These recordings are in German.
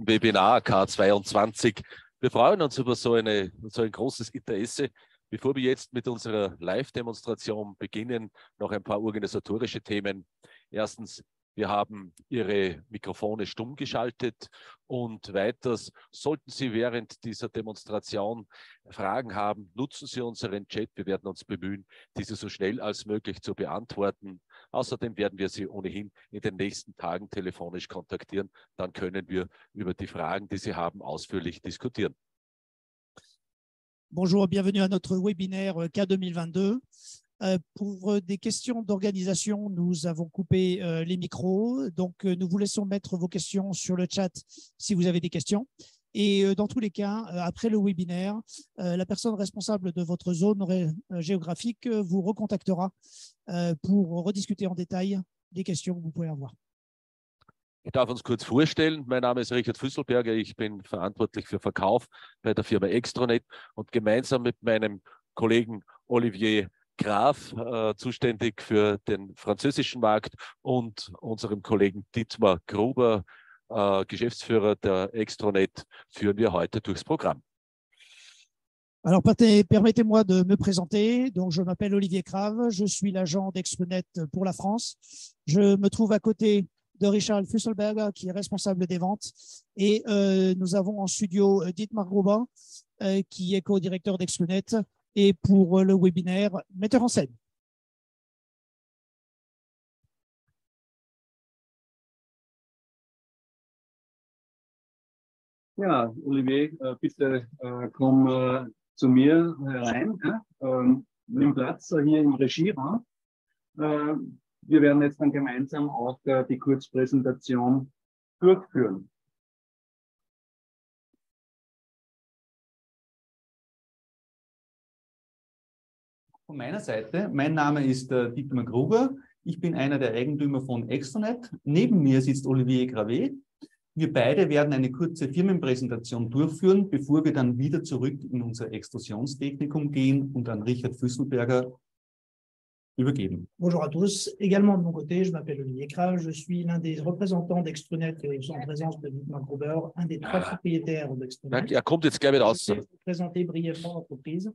Webinar K22. Wir freuen uns über so ein großes Interesse. Bevor wir jetzt mit unserer Live-Demonstration beginnen, noch ein paar organisatorische Themen. Erstens, wir haben Ihre Mikrofone stumm geschaltet und weiters, sollten Sie während dieser Demonstration Fragen haben, nutzen Sie unseren Chat. Wir werden uns bemühen, diese so schnell als möglich zu beantworten. Außerdem werden wir Sie ohnehin in den nächsten Tagen telefonisch kontaktieren. Dann können wir über die Fragen, die Sie haben, ausführlich diskutieren. Bonjour, bienvenue à notre webinaire K 2022. Pour des questions d'organisation, nous avons coupé les micros. Donc, nous vous laissons mettre vos questions sur le chat si vous avez des questions. Et dans tous les cas, après le webinaire, la personne responsable de votre zone géographique vous recontactera pour rediscuter en détail des questions que vous pouvez avoir. Ich darf uns kurz vorstellen. Mein Name ist Richard Füsselberger. Ich bin verantwortlich für Verkauf bei der Firma Extronet und gemeinsam mit meinem Kollegen Olivier Graf, zuständig für den französischen Markt, und unserem Kollegen Dietmar Gruber, Geschäftsführer der Extronet, führen wir heute durchs Programm. Alors, permettez-moi de me présenter. Donc, je m'appelle Olivier Grave, je suis l'agent d'Extronet pour la France. Je me trouve à côté de Richard Füsselberger, qui est responsable des ventes. Et nous avons en studio Dietmar Gruber, qui est co-directeur d'Extronet, et pour le webinaire, metteur en scène. Ja, Olivier, bitte komm zu mir herein. Nimm Platz hier im Regieraum. Wir werden jetzt dann gemeinsam auch die Kurzpräsentation durchführen. Von meiner Seite, mein Name ist Dietmar Gruber. Ich bin einer der Eigentümer von Extronet. Neben mir sitzt Olivier Grave. Wir beide werden eine kurze Firmenpräsentation durchführen, bevor wir dann wieder zurück in unser Extrusionstechnikum gehen und an Richard Füsselberger übergeben. Bonjour à tous. Également de mon côté, je m'appelle Olivier Grave. Je suis l'un des représentants d'Extronet en présence de Dietmar Gruber, un des trois propriétaires d'Extronet. Er kommt jetzt gleich wieder raus. Je vais vous présenter brièvement l'entreprise,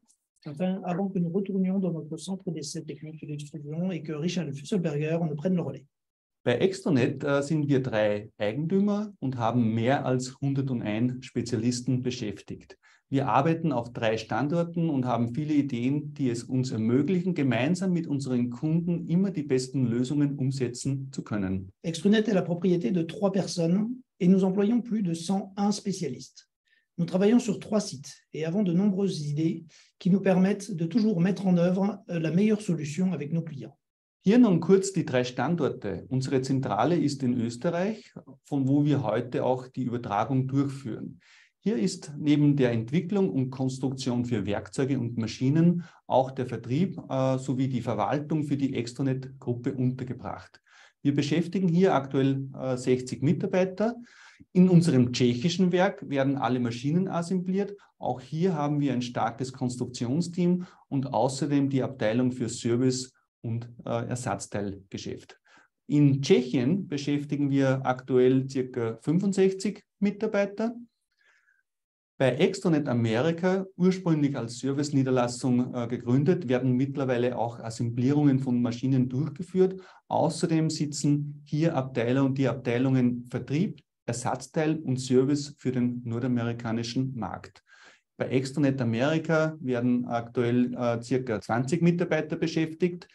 avant que nous retournions dans notre centre d'essai technique d'extrusion et que Richard Füsselberger ne prenne le relais. Bei Extronet sind wir 3 Eigentümer und haben mehr als 101 Spezialisten beschäftigt. Wir arbeiten auf 3 Standorten und haben viele Ideen, die es uns ermöglichen, gemeinsam mit unseren Kunden immer die besten Lösungen umsetzen zu können. Extronet est la propriété de 3 personnes et nous employons plus de 101 spécialistes. Nous travaillons sur 3 sites et avons de nombreuses idées qui nous permettent de toujours mettre en œuvre la meilleure solution avec nos clients. Hier nun kurz die 3 Standorte. Unsere Zentrale ist in Österreich, von wo wir heute auch die Übertragung durchführen. Hier ist neben der Entwicklung und Konstruktion für Werkzeuge und Maschinen auch der Vertrieb sowie die Verwaltung für die Extronet-Gruppe untergebracht. Wir beschäftigen hier aktuell 60 Mitarbeiter. In unserem tschechischen Werk werden alle Maschinen assembliert. Auch hier haben wir ein starkes Konstruktionsteam und außerdem die Abteilung für Service und Ersatzteilgeschäft. In Tschechien beschäftigen wir aktuell ca. 65 Mitarbeiter. Bei Extronet Amerika, ursprünglich als Service-Niederlassung gegründet, werden mittlerweile auch Assemblierungen von Maschinen durchgeführt. Außerdem sitzen hier die Abteilungen Vertrieb, Ersatzteil und Service für den nordamerikanischen Markt. Bei Extronet Amerika werden aktuell ca. 20 Mitarbeiter beschäftigt,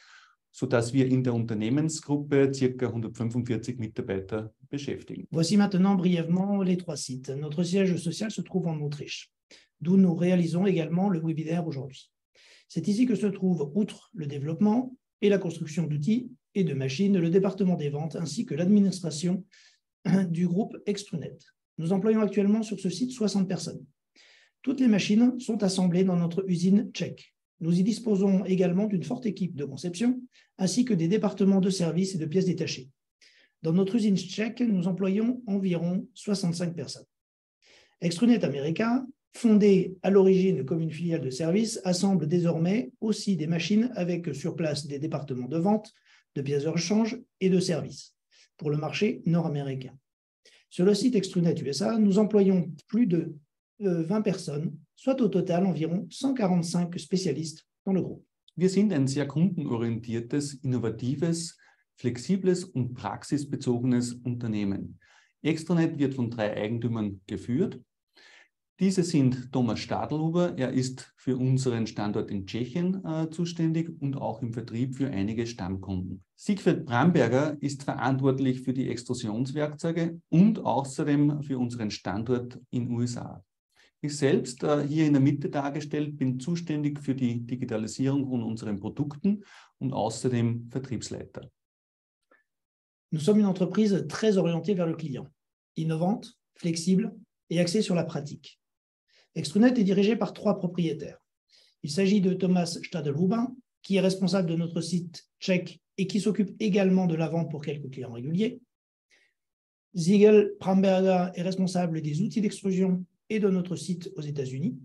sodass wir in der Unternehmensgruppe ca. 145 Mitarbeiter beschäftigen. Voici maintenant brièvement les 3 sites. Notre siège social se trouve en Autriche, d'où nous réalisons également le webinaire aujourd'hui. C'est ici que se trouve, outre le développement et la construction d'outils et de machines, le département des ventes ainsi que l'administration du groupe Extronet. Nous employons actuellement sur ce site 60 personnes. Toutes les machines sont assemblées dans notre usine tchèque. Nous y disposons également d'une forte équipe de conception, ainsi que des départements de services et de pièces détachées. Dans notre usine tchèque, nous employons environ 65 personnes. Extronet America, fondée à l'origine comme une filiale de service, assemble désormais aussi des machines avec sur place des départements de vente, de pièces de rechange et de services pour le marché nord-américain. Sur le site Extrunet USA, nous employons plus de 20 personnes, soit au total environ 145 spécialistes dans le groupe. Wir sind ein sehr kundenorientiertes, innovatives, flexibles und praxisbezogenes Unternehmen. Extrunet wird von 3 Eigentümern geführt. Diese sind Thomas Stadelhuber, er ist für unseren Standort in Tschechien zuständig und auch im Vertrieb für einige Stammkunden. Siegfried Bramberger ist verantwortlich für die Extrusionswerkzeuge und außerdem für unseren Standort in USA. Ich selbst, hier in der Mitte dargestellt, bin zuständig für die Digitalisierung von unseren Produkten und außerdem Vertriebsleiter. Nous sommes une entreprise très orientée vers le client, innovante, flexible et axée sur la pratique. Extrunet est dirigé par 3 propriétaires. Il s'agit de Thomas Stadelhuber, qui est responsable de notre site tchèque et qui s'occupe également de la vente pour quelques clients réguliers. Siegel Bramberger est responsable des outils d'extrusion et de notre site aux États-Unis.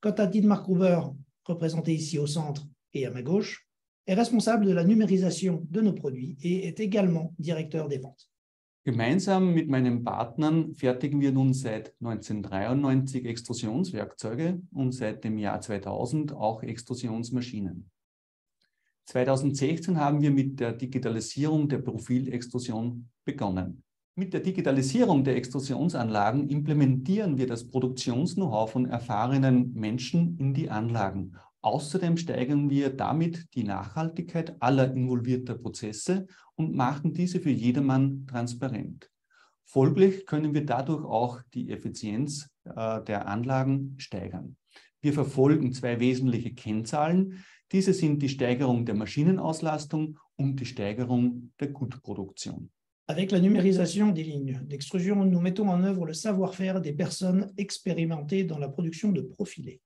Quant à Dietmar Gruber, représenté ici au centre et à ma gauche, est responsable de la numérisation de nos produits et est également directeur des ventes. Gemeinsam mit meinen Partnern fertigen wir nun seit 1993 Extrusionswerkzeuge und seit dem Jahr 2000 auch Extrusionsmaschinen. 2016 haben wir mit der Digitalisierung der Profilextrusion begonnen. Mit der Digitalisierung der Extrusionsanlagen implementieren wir das Produktions-Know-how von erfahrenen Menschen in die Anlagen. Außerdem steigern wir damit die Nachhaltigkeit aller involvierter Prozesse und machen diese für jedermann transparent. Folglich können wir dadurch auch die Effizienz der Anlagen steigern. Wir verfolgen 2 wesentliche Kennzahlen. Diese sind die Steigerung der Maschinenauslastung und die Steigerung der Gutproduktion. Avec la numérisation des lignes d'extrusion, nous mettons en œuvre le savoir-faire des personnes expérimentées dans la production de profilés.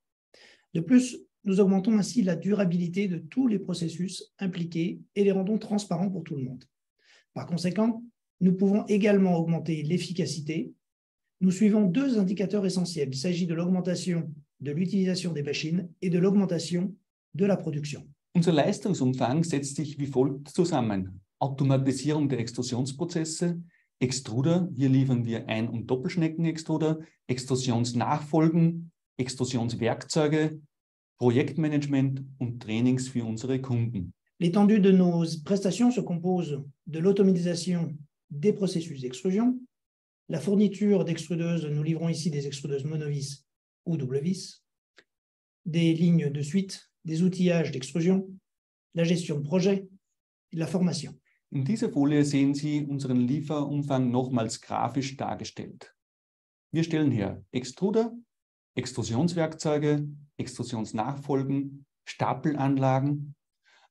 De plus, nous augmentons ainsi la durabilité de tous les processus impliqués et les rendons transparents pour tout le monde. Par conséquent, nous pouvons également augmenter l'efficacité. Nous suivons 2 indicateurs essentiels. Il s'agit de l'augmentation de l'utilisation des machines et de l'augmentation de la production. Unser Leistungsumfang setzt sich wie folgt zusammen. Automatisierung der Extrusionsprozesse, Extruder, hier liefern wir Ein- und Doppelschneckenextruder, Extrusionsnachfolgen, Extrusionswerkzeuge, Projektmanagement und Trainings für unsere Kunden. L'étendue de nos prestations se compose de l'automatisation des processus d'extrusion, la fourniture d'extrudeuses, nous livrons ici des extrudeuses monovis ou double vis, des lignes de suite, des outillages d'extrusion, la gestion de projet et la formation. In dieser Folie sehen Sie unseren Lieferumfang nochmals grafisch dargestellt. Wir stellen her Extruder, Extrusionswerkzeuge, Extrusionsnachfolgen, Stapelanlagen.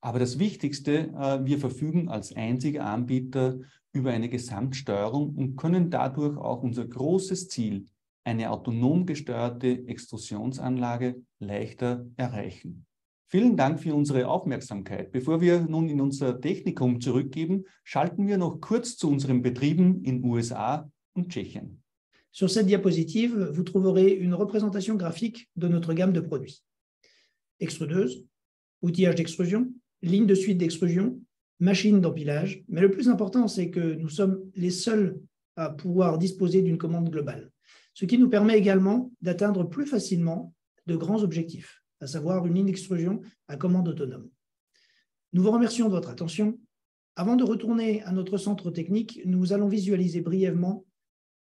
Aber das Wichtigste, wir verfügen als einziger Anbieter über eine Gesamtsteuerung und können dadurch auch unser großes Ziel, eine autonom gesteuerte Extrusionsanlage, leichter erreichen. Vielen Dank für unsere Aufmerksamkeit. Bevor wir nun in unser Technikum zurückgeben, schalten wir noch kurz zu unseren Betrieben in USA und Tschechien. Sur cette diapositive, vous trouverez une représentation graphique de notre gamme de produits. Extrudeuse, outillage d'extrusion, ligne de suite d'extrusion, machine d'empilage. Mais le plus important, c'est que nous sommes les seuls à pouvoir disposer d'une commande globale, ce qui nous permet également d'atteindre plus facilement de grands objectifs, à savoir une ligne d'extrusion à commande autonome. Nous vous remercions de votre attention. Avant de retourner à notre centre technique, nous allons visualiser brièvement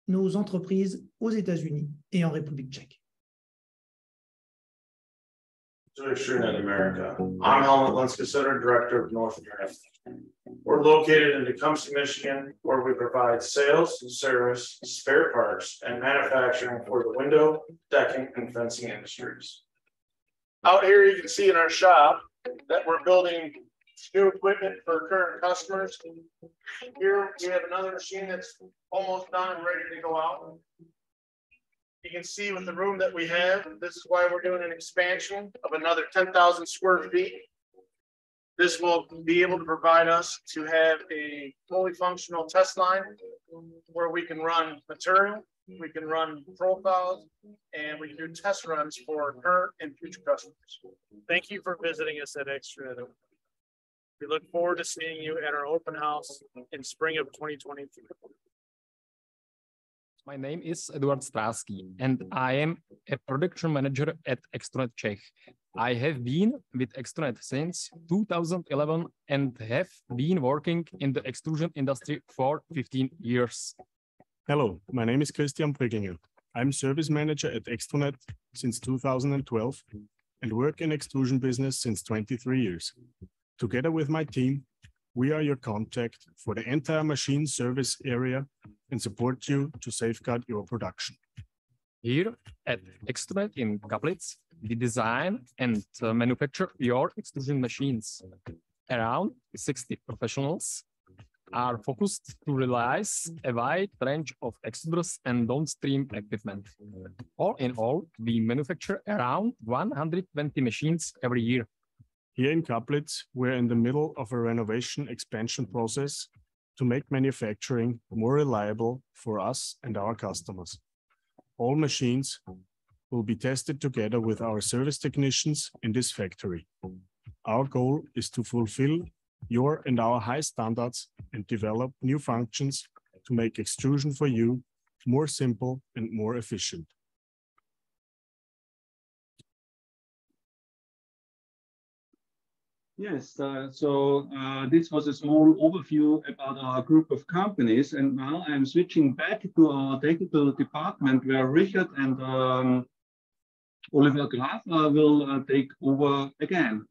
nos entreprises aux États-Unis et en République tchèque. To Extrunet America. I'm Helmut Lenskasutter, Director of North America. We're located in Tecumseh, Michigan, where we provide sales, service, spare parts, and manufacturing for the window, decking, and fencing industries. Out here, you can see in our shop that we're building new equipment for current customers. Here, we have another machine that's almost done and ready to go out. You can see with the room that we have, this is why we're doing an expansion of another 10,000 square feet. This will be able to provide us to have a fully functional test line where we can run material, we can run profiles, and we can do test runs for current and future customers. Thank you for visiting us at Extrunet. We look forward to seeing you at our open house in spring of 2023. My name is Eduard Strasky, and I am a production manager at Extronet Czech. I have been with Extronet since 2011 and have been working in the extrusion industry for 15 years. Hello, my name is Christian Brigginger. I'm service manager at Extronet since 2012 and work in extrusion business since 23 years. Together with my team, we are your contact for the entire machine service area and support you to safeguard your production. Here at Extronet in Kaplitz, we design and manufacture your extrusion machines. Around 60 professionals are focused to realize a wide range of extruders and downstream equipment. All in all, we manufacture around 120 machines every year. Here in Kaplitz, we're in the middle of a renovation expansion process to make manufacturing more reliable for us and our customers. All machines will be tested together with our service technicians in this factory. Our goal is to fulfill your and our high standards and develop new functions to make extrusion for you more simple and more efficient. Yes, this was a small overview about our group of companies, and now I'm switching back to our technical department where Richard and Oliver Graf will take over again.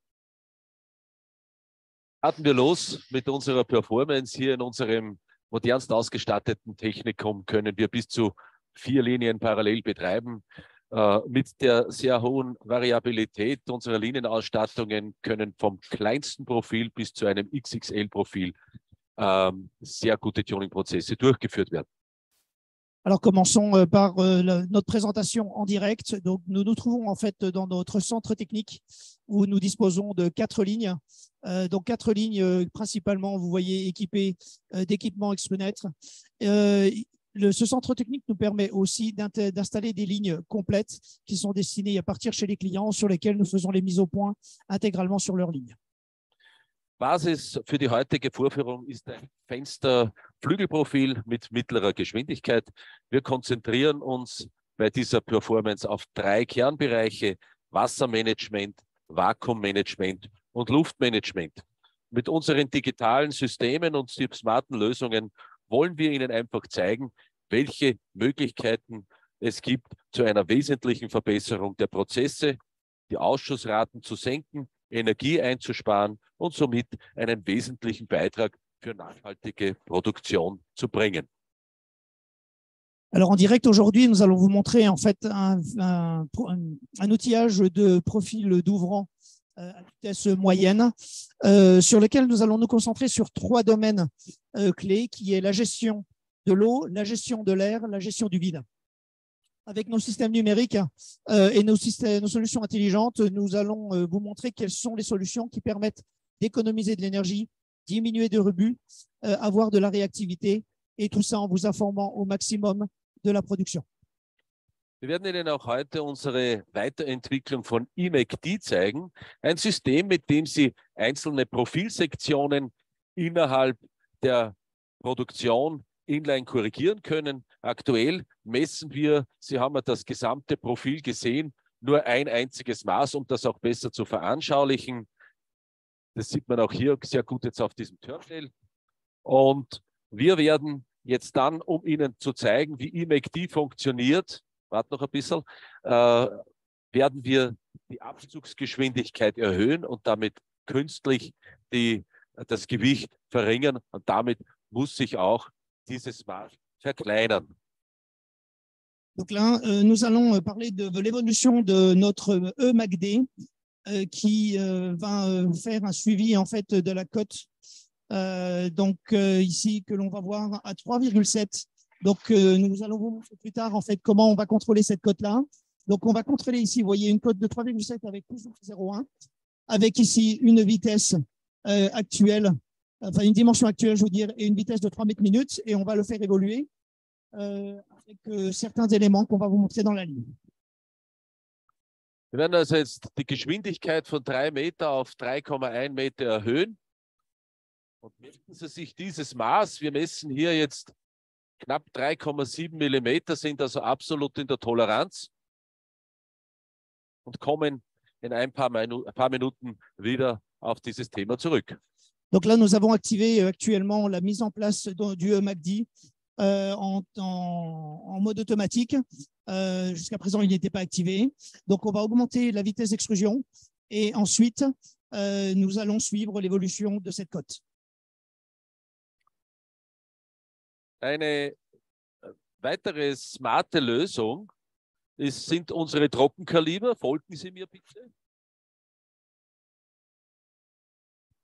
Starten wir los mit unserer Performance. Hier in unserem modernst ausgestatteten Technikum können wir bis zu 4 Linien parallel betreiben. Mit der sehr hohen Variabilität unserer Linienausstattungen können vom kleinsten Profil bis zu einem XXL-Profil sehr gute Tuning-Prozesse durchgeführt werden. Alors commençons par notre présentation en direct. Donc nous nous trouvons en fait dans notre centre technique où nous disposons de 4 lignes. Donc 4 lignes principalement, vous voyez, équipées d'équipements Extronet. Ce centre technique nous permet aussi d'installer des lignes complètes qui sont destinées à partir chez les clients sur lesquelles nous faisons les mises au point intégralement sur leur ligne. Basis für die heutige Vorführung ist ein Fensterflügelprofil mit mittlerer Geschwindigkeit. Wir konzentrieren uns bei dieser Performance auf 3 Kernbereiche: Wassermanagement, Vakuummanagement und Luftmanagement. Mit unseren digitalen Systemen und smarten Lösungen wollen wir Ihnen einfach zeigen, welche Möglichkeiten es gibt zu einer wesentlichen Verbesserung der Prozesse, die Ausschussraten zu senken, Energie einzusparen und somit einen wesentlichen Beitrag für nachhaltige Produktion zu bringen. Alors en direct aujourd'hui, nous allons vous montrer en fait un outillage de profil d'ouvrant à vitesse moyenne sur lequel nous allons nous concentrer sur 3 domaines clés qui est la gestion de l'eau, la gestion de l'air, la gestion du vide. Avec nos systèmes numériques et nos solutions intelligentes, nous allons vous montrer quelles sont les solutions qui permettent d'économiser de l'énergie, diminuer de rebut, avoir de la réactivité et tout ça en vous informant au maximum de la Produktion. Wir werden Ihnen auch heute unsere Weiterentwicklung von IMEC-D zeigen, ein System, mit dem Sie einzelne Profilsektionen innerhalb der Produktion inline korrigieren können. Aktuell messen wir, Sie haben ja das gesamte Profil gesehen, nur ein einziges Maß, um das auch besser zu veranschaulichen. Das sieht man auch hier sehr gut jetzt auf diesem Terminal. Und wir werden jetzt dann, um Ihnen zu zeigen, wie IMEC-D funktioniert, warte noch ein bisschen, werden wir die Abzugsgeschwindigkeit erhöhen und damit künstlich das Gewicht verringern. Und damit muss sich auch dieses Maß verkleinern. Donc là, nous allons parler de l'évolution de notre EMAC-D qui va faire un suivi en fait de la cote. Ici que l'on va voir à 3,7. Donc nous allons vous montrer plus tard en fait comment on va contrôler cette cote-là. Donc on va contrôler ici, vous voyez une cote de 3,7 avec plus de 0,1, avec ici une vitesse actuelle, enfin une dimension actuelle, je veux dire, et une vitesse de 3 mètres minutes, et on va le faire évoluer avec certains éléments qu'on va vous montrer dans la ligne. Wir werden also jetzt die Geschwindigkeit von 3 Meter auf 3,1 Meter erhöhen. Und merken Sie sich dieses Maß. Wir messen hier jetzt knapp 3,7 Millimeter, sind also absolut in der Toleranz und kommen in ein paar Minuten wieder auf dieses Thema zurück. Donc là, nous avons activé actuellement la mise en place du MACD en mode automatique. Jusqu'à présent, il n'était pas activé. Donc, on va augmenter la vitesse d'extrusion et ensuite, nous allons suivre l'évolution de cette cote. Eine weitere smarte Lösung sind unsere Trockenkaliber. Folgen Sie mir bitte.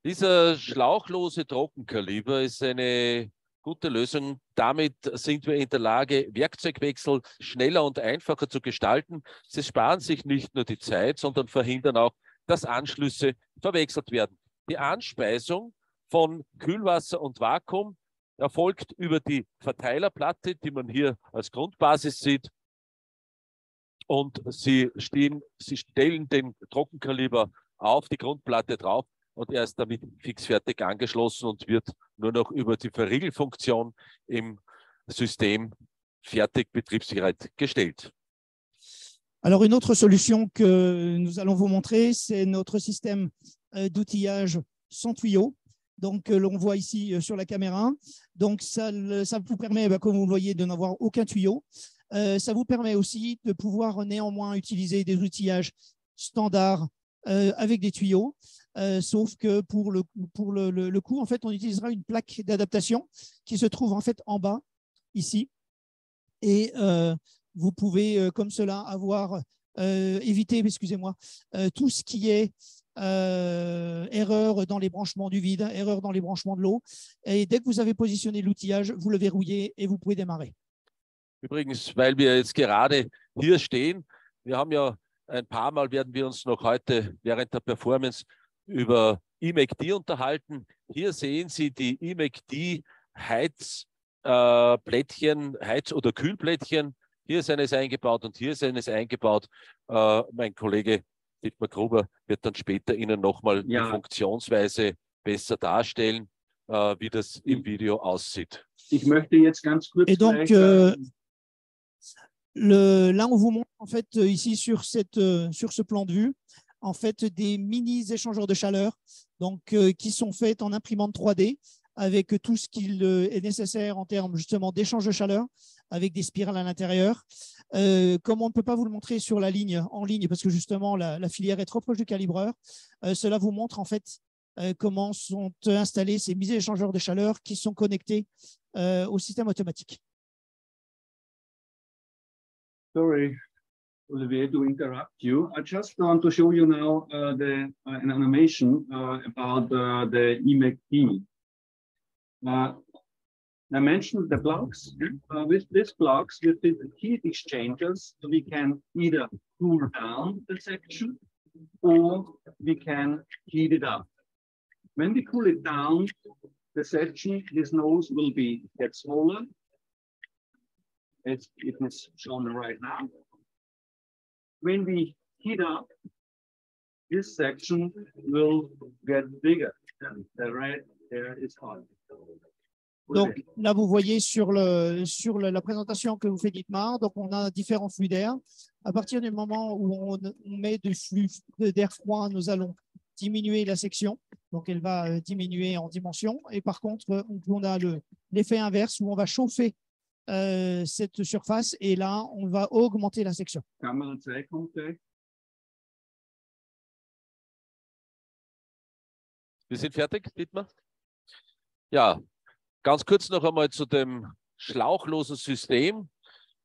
Dieser schlauchlose Trockenkaliber ist eine gute Lösung. Damit sind wir in der Lage, Werkzeugwechsel schneller und einfacher zu gestalten. Sie sparen sich nicht nur die Zeit, sondern verhindern auch, dass Anschlüsse verwechselt werden. Die Anspeisung von Kühlwasser und Vakuum erfolgt über die Verteilerplatte, die man hier als Grundbasis sieht. Und Sie stellen den Trockenkaliber auf die Grundplatte drauf und er ist damit fixfertig angeschlossen und wird nur noch über die Verriegelfunktion im System fertig betriebsbereit gestellt. Alors, une autre solution que nous allons vous montrer, c'est notre système d'outillage sans tuyau. Donc, l'on voit ici sur la caméra. Donc, ça vous permet, comme vous le voyez, de n'avoir aucun tuyau. Ça vous permet aussi de pouvoir néanmoins utiliser des outillages standards avec des tuyaux. Sauf que pour le coup, en fait, on utilisera une plaque d'adaptation qui se trouve en fait en bas, ici. Et vous pouvez, comme cela, éviter, excusez-moi, tout ce qui est erreur dans les branchements du vide, erreur dans les branchements de l'eau. Et dès que vous avez positionné l'outillage, vous le verrouillez et vous pouvez démarrer. Übrigens, weil wir jetzt gerade hier stehen, wir haben ja ein paar Mal, werden wir uns noch heute während der Performance über eMACD unterhalten. Hier sehen Sie die eMACD Heizplättchen, Heiz- oder Kühlplättchen. Hier ist eines eingebaut und hier ist eines eingebaut. Mein Kollege Dietmar Gruber wird dann später Ihnen nochmal die Funktionsweise besser darstellen, wie das im Video aussieht. Ich möchte jetzt ganz kurz. Et donc, là, on vous montre en fait ici sur ce plan de vue, en fait des mini échangeurs de chaleur, donc qui sont faits en imprimante 3D avec tout ce qu'il est nécessaire en termes justement d'échange de chaleur, avec des spirales à l'intérieur. Comme on ne peut pas vous le montrer sur la ligne, en ligne, parce que justement la filière est trop proche du calibreur, cela vous montre en fait comment sont installés ces mini échangeurs de chaleur qui sont connectés au système automatique. Sorry, Olivier, to interrupt you. I just want to show you now an animation about the eMACD. I mentioned the blocks. With these blocks, with the heat exchangers, we can either cool down the section or we can heat it up. When we cool it down, the section, this nose will get smaller. It is shown right now. When we heat up, this section will get bigger. The red there is hot. Donc là, vous voyez sur la présentation que vous fait Dietmar, donc on a différents flux d'air. À partir du moment où on met de flux d'air froid, nous allons diminuer la section. Donc elle va diminuer en dimension. Et par contre, on a l'effet inverse où on va chauffer cette surface et là, on va augmenter la section. Wir sind fertig, Dietmar? Ja, ganz kurz noch einmal zu dem schlauchlosen System.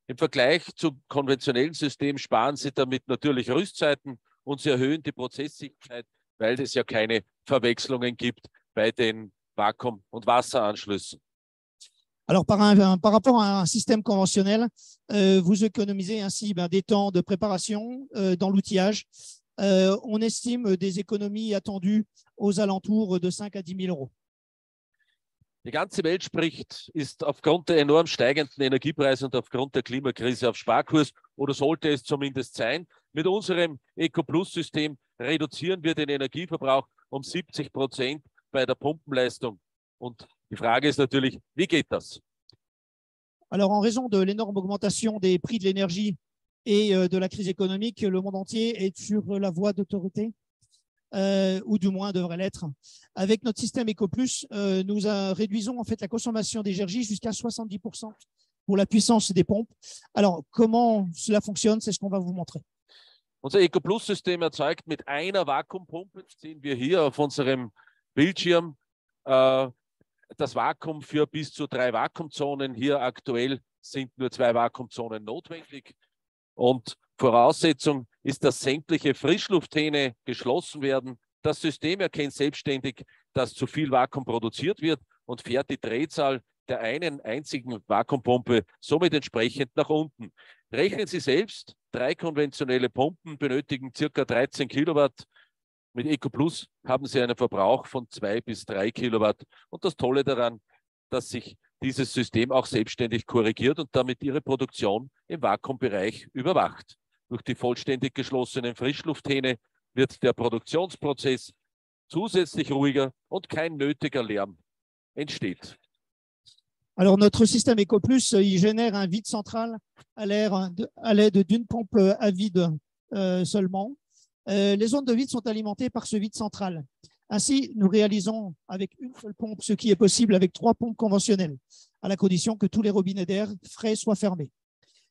Im Vergleich zum konventionellen System sparen Sie damit natürlich Rüstzeiten und Sie erhöhen die Prozesssicherheit, weil es ja keine Verwechslungen gibt bei den Vakuum- und Wasseranschlüssen. Alors, par rapport à un système conventionnel, vous économisez ainsi des temps de préparation dans l'outillage. On estime des économies attendues aux alentours de 5 à 10 000 Euro. Die ganze Welt ist aufgrund der enorm steigenden Energiepreise und aufgrund der Klimakrise auf Sparkurs oder sollte es zumindest sein. Mit unserem EcoPlus-System reduzieren wir den Energieverbrauch um 70% bei der Pumpenleistung. Und die Frage ist natürlich, wie geht das? Alors, en raison de l'énorme augmentation des prix de l'énergie et de la crise économique, le monde entier est sur la voie d'autorité, ou du moins devrait l'être. Avec notre système EcoPlus, nous réduisons en fait la consommation d'énergie jusqu'à 70% pour la puissance des pompes. Alors, comment cela fonctionne, c'est ce qu'on va vous montrer. Unser EcoPlus-System erzeugt mit einer Vakuumpumpe, das sehen wir hier auf unserem Bildschirm, das Vakuum für bis zu 3 Vakuumzonen. Hier aktuell sind nur 2 Vakuumzonen notwendig. Und Voraussetzung ist, dass sämtliche Frischlufthähne geschlossen werden. Das System erkennt selbstständig, dass zu viel Vakuum produziert wird und fährt die Drehzahl der einen einzigen Vakuumpumpe somit entsprechend nach unten. Rechnen Sie selbst, 3 konventionelle Pumpen benötigen ca. 13 Kilowatt. Mit EcoPlus haben Sie einen Verbrauch von 2 bis 3 Kilowatt. Und das Tolle daran, dass sich dieses System auch selbstständig korrigiert und damit Ihre Produktion im Vakuumbereich überwacht. Durch die vollständig geschlossenen Frischlufthähne wird der Produktionsprozess zusätzlich ruhiger und kein nötiger Lärm entsteht. Alors, notre système EcoPlus, il génère un vide central à l'aide d'une pompe à vide seulement. Les zones de vide sont alimentées par ce vide central. Ainsi, nous réalisons avec une seule pompe ce qui est possible avec 3 pompes conventionnelles, à la condition que tous les robinets d'air frais soient fermés.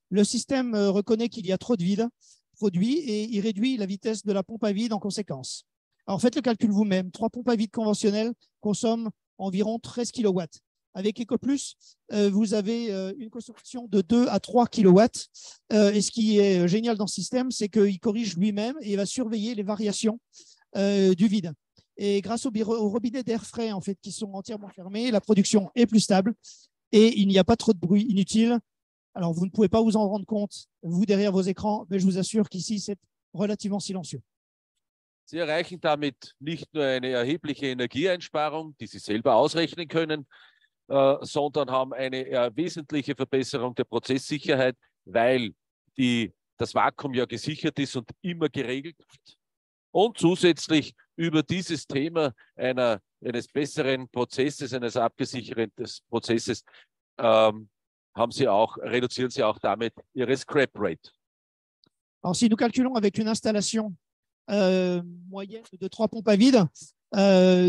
Le système reconnaît qu'il y a trop de vide produit et il réduit la vitesse de la pompe à vide en conséquence. Alors, faites le calcul vous-même. 3 pompes à vide conventionnelles consomment environ 13 kW. Avec EcoPlus, vous avez une consommation de 2 à 3 kW. Et ce qui est génial dans ce système, c'est qu'il corrige lui-même et il va surveiller les variations du vide. Et grâce aux robinets d'air frais en fait, qui sont entièrement fermés, la production est plus stable et il n'y a pas trop de bruit inutile. Alors, vous ne pouvez pas vous en rendre compte, vous, derrière vos écrans, mais je vous assure qu'ici, c'est relativement silencieux. Sie erreichen damit nicht nur eine erhebliche Energieeinsparung, die Sie selber ausrechnen können, sondern haben eine wesentliche Verbesserung der Prozesssicherheit, weil das Vakuum ja gesichert ist und immer geregelt wird. Und zusätzlich über dieses Thema eines besseren Prozesses, eines abgesicherten Prozesses, reduzieren Sie auch damit Ihre Scrap Rate. Alors, si nous calculons avec une installation moyenne de 3 pompes à vide,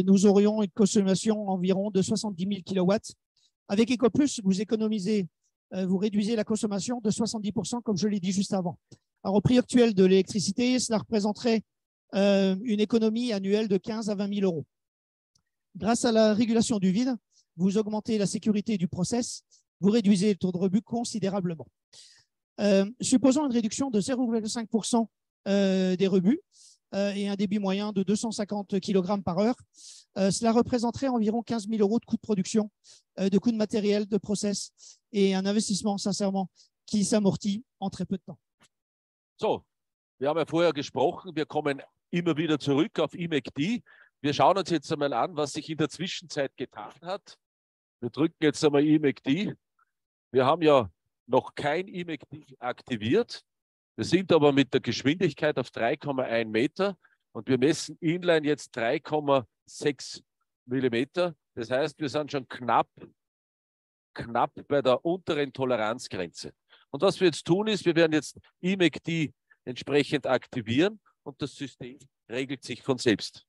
nous aurions une consommation environ de 70 000 kW. Avec EcoPlus, vous économisez, vous réduisez la consommation de 70%, comme je l'ai dit juste avant. Alors, au prix actuel de l'électricité, cela représenterait une économie annuelle de 15 à 20 000 euros. Grâce à la régulation du vide, vous augmentez la sécurité du process, vous réduisez le taux de rebut considérablement. Supposons une réduction de 0,5% des rebuts et un débit moyen de 250 kg par heure. Cela représenterait environ 15 000 euros de coûts de production, de coûts de matériel, de process et un investissement, sincèrement, qui s'amortit en très peu de temps. So, wir haben ja vorher gesprochen, wir kommen immer wieder zurück auf IMECD. Wir schauen uns jetzt einmal an, was sich in der Zwischenzeit getan hat. Wir drücken jetzt einmal IMECD. Wir haben ja noch kein IMECD aktiviert. Wir sind aber mit der Geschwindigkeit auf 3,1 Meter und wir messen Inline jetzt 3,6 Millimeter. Das heißt, wir sind schon knapp bei der unteren Toleranzgrenze. Und was wir jetzt tun ist, wir werden jetzt IMECD entsprechend aktivieren und das System régule sich von selbst.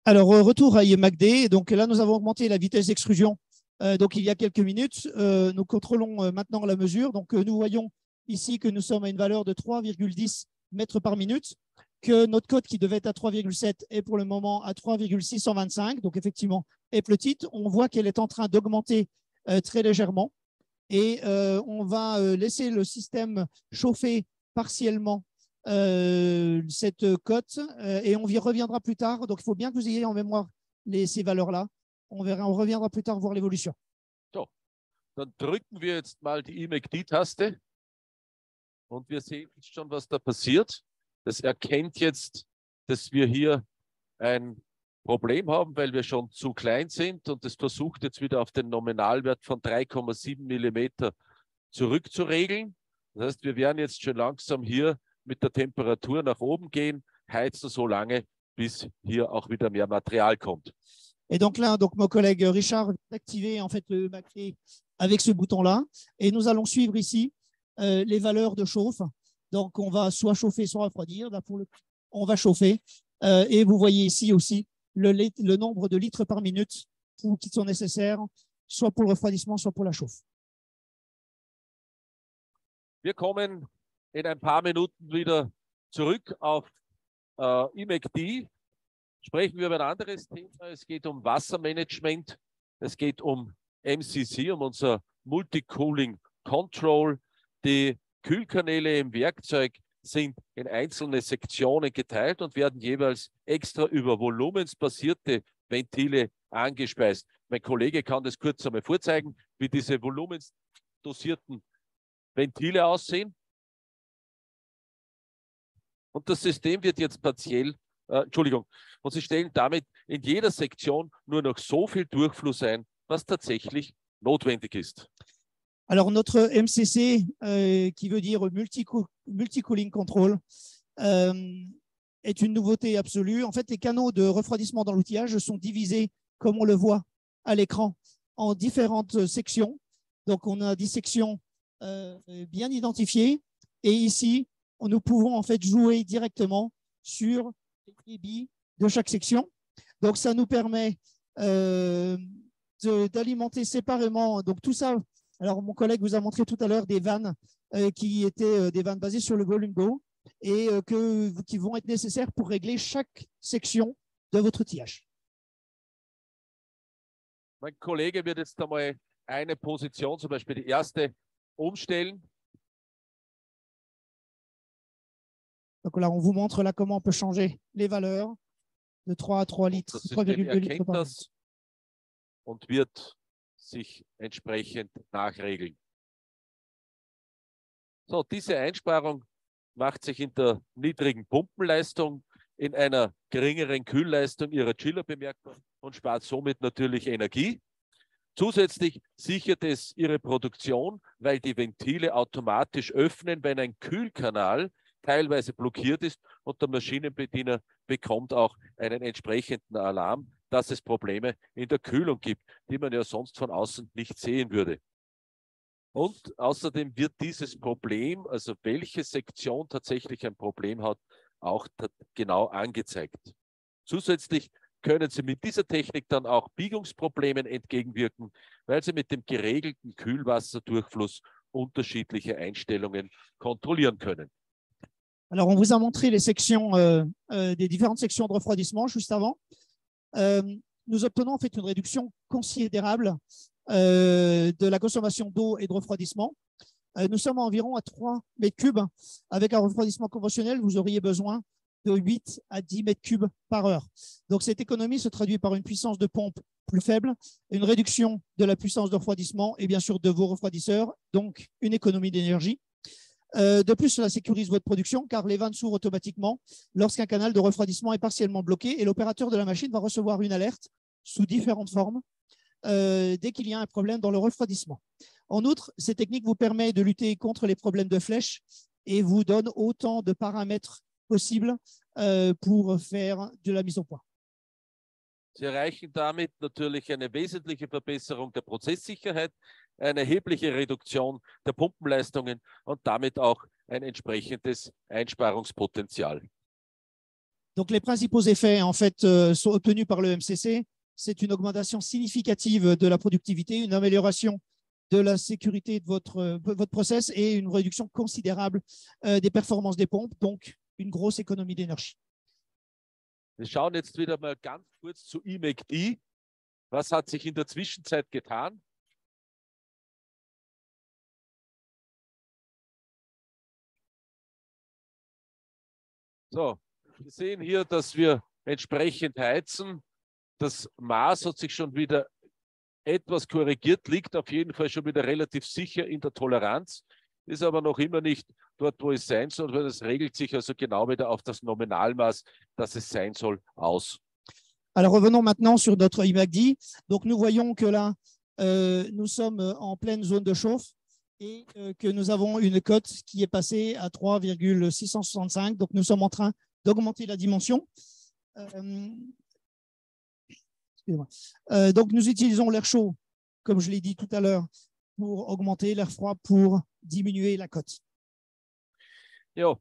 Alors, retour à IMECD. Donc là, nous avons augmenté la vitesse d'extrusion. Donc, il y a quelques minutes, nous contrôlons maintenant la mesure. Donc, nous voyons ici que nous sommes à une valeur de 3,10 mètres par minute, que notre cote qui devait être à 3,7 est pour le moment à 3,625. Donc, effectivement, est petite. On voit qu'elle est en train d'augmenter très légèrement. Et on va laisser le système chauffer partiellement cette cote et on y reviendra plus tard. Donc, il faut bien que vous ayez en mémoire ces valeurs-là. On reviendra plus tard voir l'évolution. So, dann drücken wir jetzt mal die IMECD-Taste und wir sehen jetzt schon, was da passiert. Das erkennt jetzt, dass wir hier ein Problem haben, weil wir schon zu klein sind und es versucht jetzt wieder auf den Nominalwert von 3,7 mm zurückzuregeln. Das heißt, wir werden jetzt schon langsam hier mit der Temperatur nach oben gehen, heizen so lange, bis hier auch wieder mehr Material kommt. Et donc là, mon collègue Richard va activer en fait le IMECD avec ce bouton-là. Et nous allons suivre ici les valeurs de chauffe. Donc, on va soit chauffer, soit refroidir. Là, on va chauffer. Et vous voyez ici aussi le nombre de litres par minute qui sont nécessaires, soit pour le refroidissement, soit pour la chauffe. Wir kommen in ein paar Minuten wieder zurück auf IMECD. Sprechen wir über ein anderes Thema. Es geht um Wassermanagement. Es geht um MCC, um unser Multi-Cooling Control. Die Kühlkanäle im Werkzeug sind in einzelne Sektionen geteilt und werden jeweils extra über volumensbasierte Ventile angespeist. Mein Kollege kann das kurz einmal vorzeigen, wie diese volumensdosierten Ventile aussehen. Und das System wird jetzt partiell, und Sie stellen damit in jeder Sektion nur noch so viel Durchfluss ein, was tatsächlich notwendig ist. Alors, notre MCC, qui veut dire Multi-Cooling Control, est une nouveauté absolue. En fait, les canaux de refroidissement dans l'outillage sont divisés, comme on le voit à l'écran, en différentes sections. Donc, on a des sections bien identifiées. Et ici, nous pouvons en fait jouer directement sur les débits de chaque section. Donc, ça nous permet d'alimenter séparément. Donc, tout ça. Alors, mon collègue vous a montré tout à l'heure des vannes qui étaient des vannes basées sur le Volume Go et qui vont être nécessaires pour régler chaque section de votre outillage. Mein Kollege wird jetzt einmal eine Position, zum Beispiel die erste, umstellen. Donc là, on vous montre là comment on peut changer les valeurs de 3 à 3 litres, 3,2 litres par litre. Und wird sich entsprechend nachregeln. So, diese Einsparung macht sich in der niedrigen Pumpenleistung, in einer geringeren Kühlleistung Ihrer Chiller bemerkbar und spart somit natürlich Energie. Zusätzlich sichert es Ihre Produktion, weil die Ventile automatisch öffnen, wenn ein Kühlkanal teilweise blockiert ist und der Maschinenbediener bekommt auch einen entsprechenden Alarm, dass es Probleme in der Kühlung gibt, die man ja sonst von außen nicht sehen würde. Und außerdem wird dieses Problem, also welche Sektion tatsächlich ein Problem hat, auch genau angezeigt. Zusätzlich können Sie mit dieser Technik dann auch Biegungsproblemen entgegenwirken, weil Sie mit dem geregelten Kühlwasserdurchfluss unterschiedliche Einstellungen kontrollieren können. Alors, on vous a montré les sections, des différentes sections de refroidissement juste avant. Nous obtenons en fait une réduction considérable de la consommation d'eau et de refroidissement. Nous sommes environ à 3 mètres cubes. Avec un refroidissement conventionnel, vous auriez besoin de 8 à 10 mètres cubes par heure. Donc, cette économie se traduit par une puissance de pompe plus faible, une réduction de la puissance de refroidissement et bien sûr de vos refroidisseurs, donc une économie d'énergie. De plus, cela sécurise votre production car les vannes s'ouvrent automatiquement lorsqu'un canal de refroidissement est partiellement bloqué et l'opérateur de la machine va recevoir une alerte sous différentes formes dès qu'il y a un problème dans le refroidissement. En outre, ces techniques vous permettent de lutter contre les problèmes de flèche et vous donnent autant de paramètres possibles pour faire de la mise au point. Sie erreichen damit natürlich eine wesentliche Verbesserung der Prozesssicherheit, eine erhebliche Reduktion der Pumpenleistungen und damit auch ein entsprechendes Einsparungspotenzial. Donc, les principaux effets en fait sont obtenus par le MCC. C'est une augmentation significative de la productivité, une amélioration de la sécurité de votre process et une réduction considérable des performances des pompes, donc une grosse économie d'énergie. Wir schauen jetzt wieder mal ganz kurz zu IMECD. Was hat sich in der Zwischenzeit getan? So, wir sehen hier, dass wir entsprechend heizen. Das Maß hat sich schon wieder etwas korrigiert, liegt auf jeden Fall schon wieder relativ sicher in der Toleranz, ist aber noch immer nicht dort, wo es sein soll, weil das regelt sich also genau wieder auf das Nominalmaß, das es sein soll, aus. Alors revenons maintenant sur notre IMECD. Donc nous voyons que là, nous sommes en pleine zone de chauffe et que nous avons une cote qui est passée à 3,665. Donc nous sommes en train d'augmenter la dimension. Donc nous utilisons l'air chaud, comme je l'ai dit tout à l'heure, pour augmenter l'air froid, pour diminuer la cote. Ja,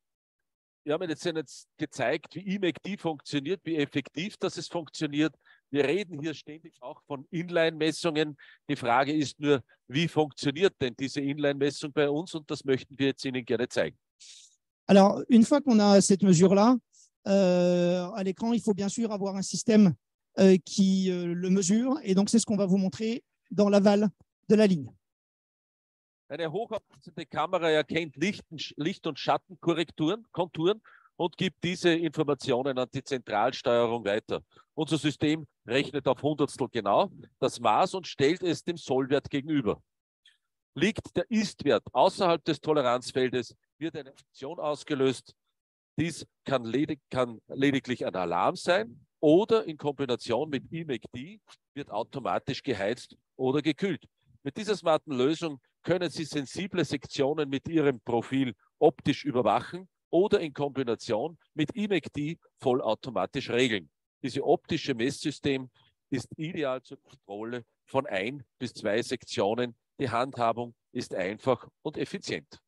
wir haben jetzt gezeigt, wie IMECD funktioniert, wie effektiv das funktioniert. Wir reden hier ständig auch von Inline-Messungen. Die Frage ist nur, wie funktioniert denn diese Inline-Messung bei uns? Und das möchten wir jetzt Ihnen gerne zeigen. Alors, une fois qu'on a cette mesure-là, à l'écran, il faut bien sûr avoir un système qui le mesure. Et donc, c'est ce qu'on va vous montrer dans l'aval de la ligne. Eine hochauflösende Kamera erkennt Licht- und Schattenkonturen und gibt diese Informationen an die Zentralsteuerung weiter. Unser System rechnet auf Hundertstel genau das Maß und stellt es dem Sollwert gegenüber. Liegt der Ist-Wert außerhalb des Toleranzfeldes, wird eine Aktion ausgelöst. Dies kann lediglich ein Alarm sein oder in Kombination mit IMECD wird automatisch geheizt oder gekühlt. Mit dieser smarten Lösung können Sie sensible Sektionen mit Ihrem Profil optisch überwachen oder in Kombination mit IMECD vollautomatisch regeln. Dieses optische Messsystem ist ideal zur Kontrolle von 1 bis 2 Sektionen. Die Handhabung ist einfach und effizient.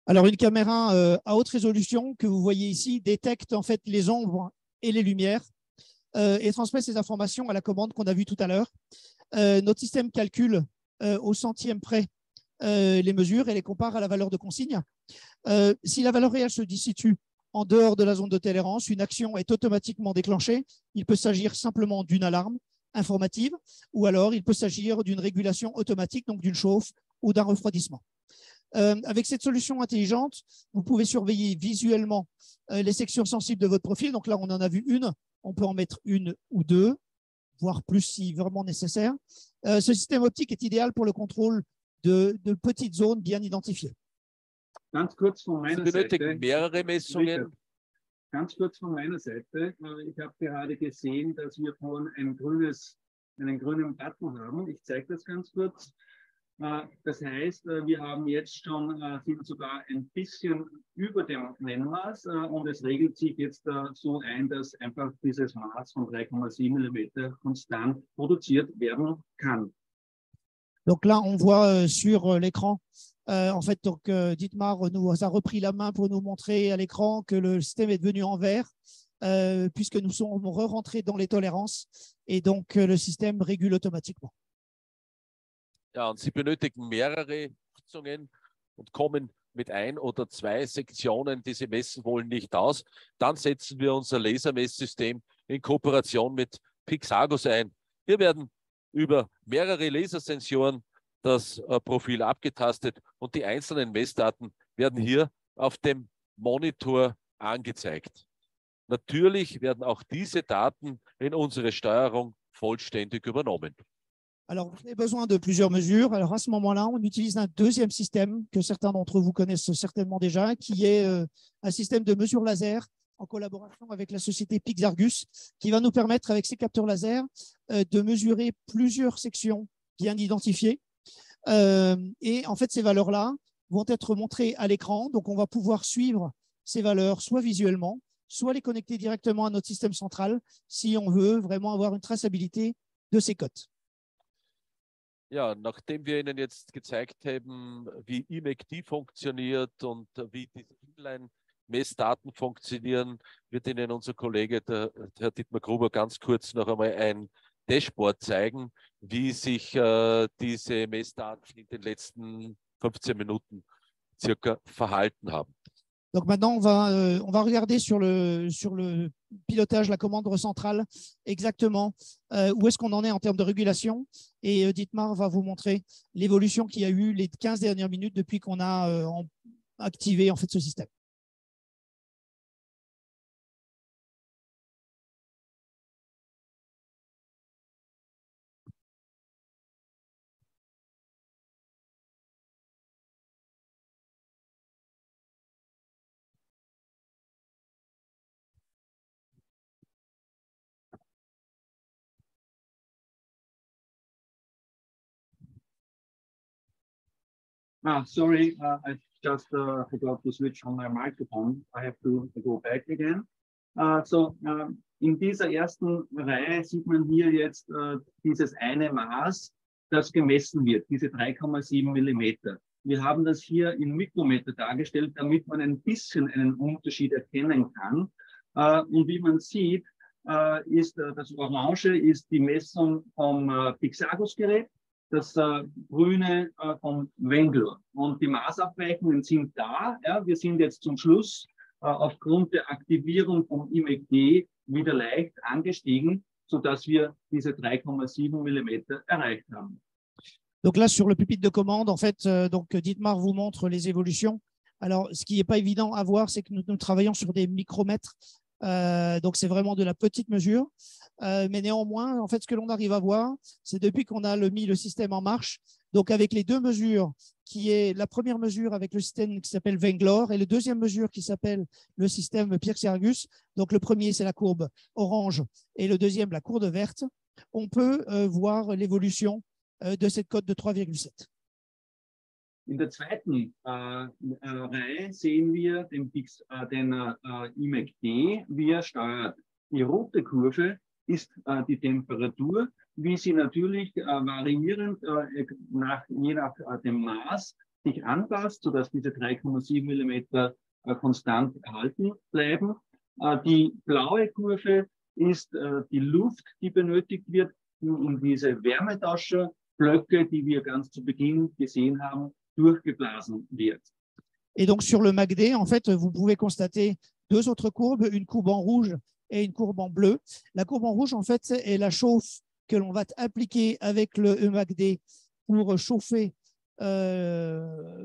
Alors, une caméra à haute résolution que vous voyez ici détecte en fait les ombres et les lumières et transmet ces informations à la commande qu'on a vue tout à l'heure. Notre système calcule au centième près les mesures et les compare à la valeur de consigne. Si la valeur réelle se situe en dehors de la zone de tolérance, une action est automatiquement déclenchée. Il peut s'agir simplement d'une alarme informative ou alors il peut s'agir d'une régulation automatique, donc d'une chauffe ou d'un refroidissement. Avec cette solution intelligente, vous pouvez surveiller visuellement les sections sensibles de votre profil. Donc là, on en a vu une. On peut en mettre une ou deux, voire plus si vraiment nécessaire. Ce système optique est idéal pour le contrôle de petites zones bien identifiées. Ganz kurz von Sie meiner benötigen Seite. mehrere Messungen. Ganz kurz von meiner Seite. Ich habe gerade gesehen, dass wir vorhin einen grünen Button haben. Ich zeige das ganz kurz. Das heißt, wir haben jetzt sind sogar ein bisschen über dem Nennmaß und es regelt sich jetzt so ein, dass einfach dieses Maß von 3,7 mm konstant produziert werden kann. Donc là, on voit sur l'écran, en fait, donc Dietmar nous a repris la main pour nous montrer à l'écran que le système est devenu en vert puisque nous sommes re-rentrés dans les tolérances et donc le système régule automatiquement. Ja, und Sie benötigen mehrere Messungen und kommen mit 1 oder 2 Sektionen, die Sie messen wollen, nicht aus. Dann setzen wir unser Lasermesssystem in Kooperation mit Pixargus ein. Hier werden über mehrere Lasersensoren das Profil abgetastet und die einzelnen Messdaten werden hier auf dem Monitor angezeigt. Natürlich werden auch diese Daten in unsere Steuerung vollständig übernommen. Alors, vous avez besoin de plusieurs mesures. Alors, à ce moment-là, on utilise un deuxième système que certains d'entre vous connaissent certainement déjà, qui est un système de mesure laser en collaboration avec la société Pixargus, qui va nous permettre, avec ces capteurs laser, de mesurer plusieurs sections bien identifiées. Et en fait, ces valeurs-là vont être montrées à l'écran. Donc, on va pouvoir suivre ces valeurs soit visuellement, soit les connecter directement à notre système central si on veut vraiment avoir une traçabilité de ces cotes. Ja, nachdem wir Ihnen jetzt gezeigt haben, wie IMECD funktioniert und wie diese Inline-Messdaten funktionieren, wird Ihnen unser Kollege, der Herr Dietmar Gruber, ganz kurz noch einmal ein Dashboard zeigen, wie sich diese Messdaten in den letzten 15 Minuten circa verhalten haben. Donc maintenant, on va regarder sur le pilotage, la commande centrale, exactement où est-ce qu'on en est en termes de régulation. Et Dietmar va vous montrer l'évolution qu'il y a eu les 15 dernières minutes depuis qu'on a activé en fait, ce système. Sorry, I just forgot to switch on my microphone. I have to go back again. In dieser ersten Reihe sieht man hier jetzt dieses eine Maß, das gemessen wird, diese 3,7 Millimeter. Wir haben das hier in Mikrometer dargestellt, damit man ein bisschen einen Unterschied erkennen kann. Und wie man sieht, ist das Orange ist die Messung vom Pixargus-Gerät, das Grüne vom Wenglor. Und die Maßabweichungen sind da. Ja, wir sind jetzt zum Schluss aufgrund der Aktivierung vom IMEC-D wieder leicht angestiegen, sodass wir diese 3,7 Millimeter erreicht haben. Donc là, sur le pupitre de commande, en fait, donc Dietmar vous montre les évolutions. Alors, ce qui n'est pas évident à voir, c'est que nous travaillons sur des micromètres. Donc, c'est vraiment de la petite mesure. Mais néanmoins, en fait, ce que l'on arrive à voir, c'est depuis qu'on a mis le système en marche, donc avec les deux mesures, qui est la première mesure avec le système qui s'appelle Wenglor et la deuxième mesure qui s'appelle le système Pixargus. Donc, le premier, c'est la courbe orange et le deuxième, la courbe verte. On peut voir l'évolution de cette cote de 3,7. In der zweiten Reihe sehen wir den IMEC-D, wie er steuert. Die rote Kurve ist die Temperatur, wie sie natürlich variierend je nach dem Maß sich anpasst, sodass diese 3,7 Millimeter konstant erhalten bleiben. Die blaue Kurve ist die Luft, die benötigt wird, um diese Wärmetauscherblöcke, die wir ganz zu Beginn gesehen haben, durchgeblasen wird. Et donc sur le MACD, en fait, vous pouvez constater deux autres courbes, une courbe en rouge et une courbe en bleu. La courbe en rouge, en fait, est la chauffe que l'on va appliquer avec le MACD pour chauffer la